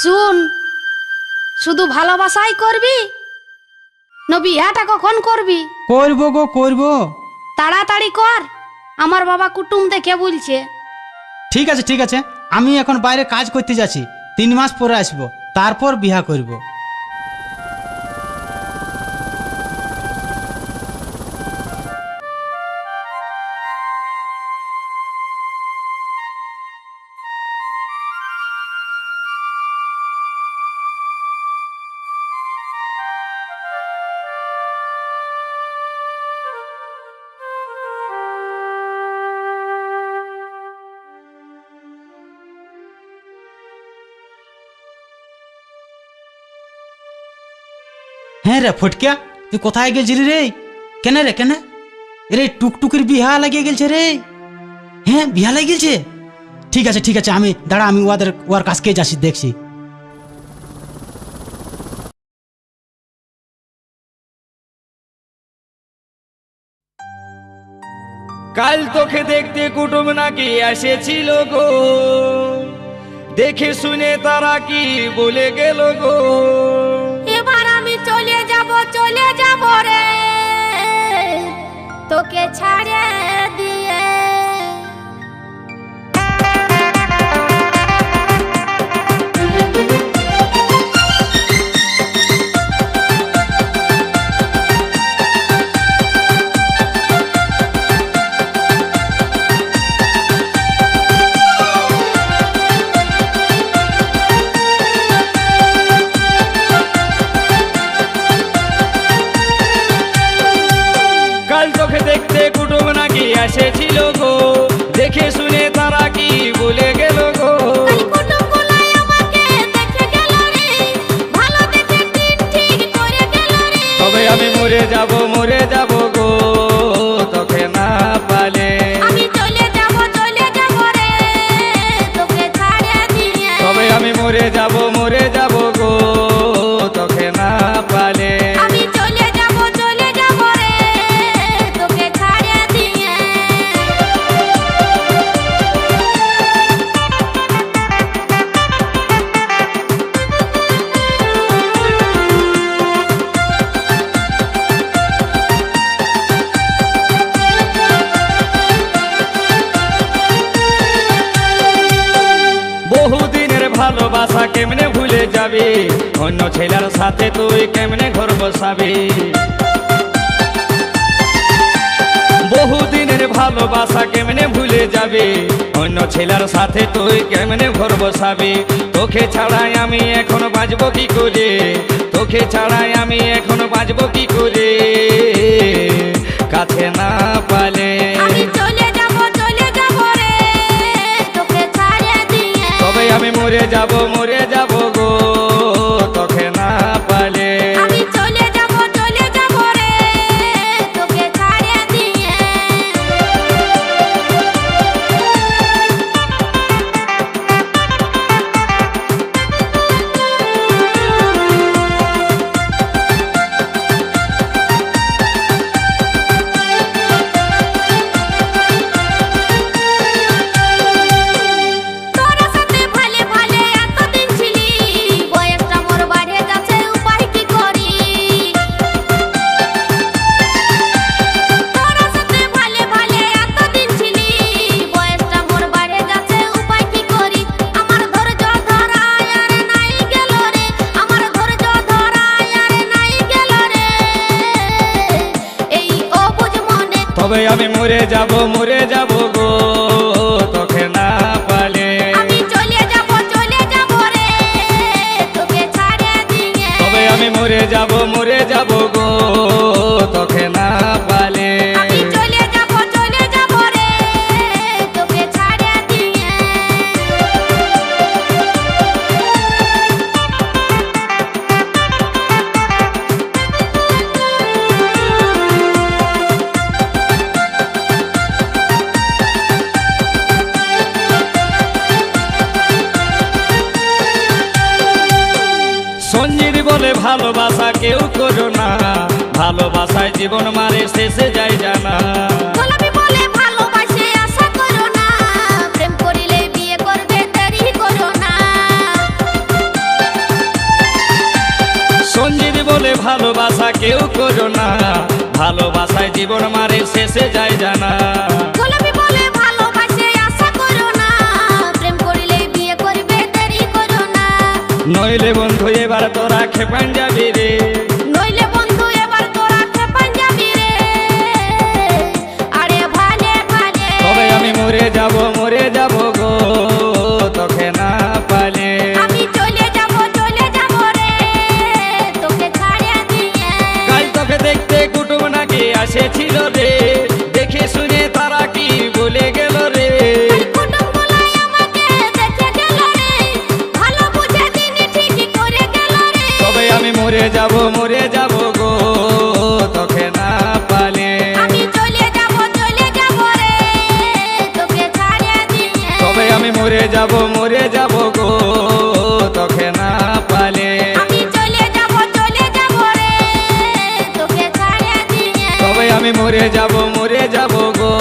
শুন, শুধু ভালোবাসাই করবি না বিয়াটা কখন করবি? করব গো করব। তাড়াতাড়ি কর, আমার বাবা কুটুম দেখে বলছে। ঠিক আছে ঠিক আছে, আমি এখন বাইরে কাজ করতে যাচ্ছি, 3 মাস পরে আসবো, তারপর বিয়া করব। হ্যাঁ রে ফটকিয়া, তুই কোথায় গেছিলি রে? কেন রে কেন? রে টুকটুকির বিহা লাগিয়ে গেছে রে। হ্যাঁ বিহা লাগিয়ে গেছে। ঠিক আছে ঠিক আছে, আমি দাঁড়া, আমি ওর কাছকে যাচ্ছি, দেখছি। কাল তোকে দেখতে কুটুম নাকি এসেছিল গো, দেখে শুনে তারা কি বলে গেল গো। এবার আমি চলে যাব রে, তোকে ছাড়ে দিয়ে। দেখতে কুটুম নাকি এসেছিল গো, দেখে শুনে তারা কি বলে গেল গো। তবে আমি মরে যাব গো, তোকে না পালে। তবে আমি মরে যাব গো, তোকে না পালে। বহুদিনের ভালোবাসা কেমনে ভুলে যাবি, অন্য ছেলের সাথে তুই কেমনে ঘর বসাবি। বহুদিনের ভালোবাসা কেমনে ভুলে যাবি, অন্য ছেলের সাথে তুই কেমনে ঘর বসাবি। তোকে ছাড়াই আমি এখন বাঁচবো কি করে, তোকে ছাড়াই আমি এখন বাঁচবো কি করে, কাছে না পালে। তবে আমি মরে যাব গো, তোকে না পালে। তবে আমি মরে যাব গো, তোকে না পালে। তবে আমি মরে যাব গো, তোকে না পালে। সঞ্জিত বলে ভালোবাসা কেউ করো না, ভালোবাসায় জীবন মারে শেষে যায় জানা। ভালোবাসা কেউ করো না, ভালোবাসায় জীবন মারে শেষে যায় জানা। গোলাপি বলে ভালোবাসে আশা করো না, প্রেম করিলে বিয়ে করবে দেরি করো না। নইলে বন্ধু এবার তোরা খেপান যাবি রে, নইলে বন্ধু এবার তোরা খেপান যাবি রে। আরে ভালে ভালে তবে আমি মরে যাব গো তোকে না পালে। আমি চলে যাব রে তোকে ছাড়িয়ে দিয়ে। কাল তোকে দেখতে কুটুম নাকি আসেছিল রে, দেখে শুনে তারা কি বলে গেল রে। কুটুমগুলাই আমাকে দেখে গেল রে, ভালো বুঝে দিন ঠিকই করে গেল রে। তবে আমি মরে যাব গো তোকে না পালে। আমি চলে যাব রে তোকে ছাড়িয়ে দিয়ে। তবে আমি মরে যাব গো তোকে না পালে। আমি চলে যাব রে তোকে ছাড়িয়ে দিয়ে। তবে আমি মরে যাব গো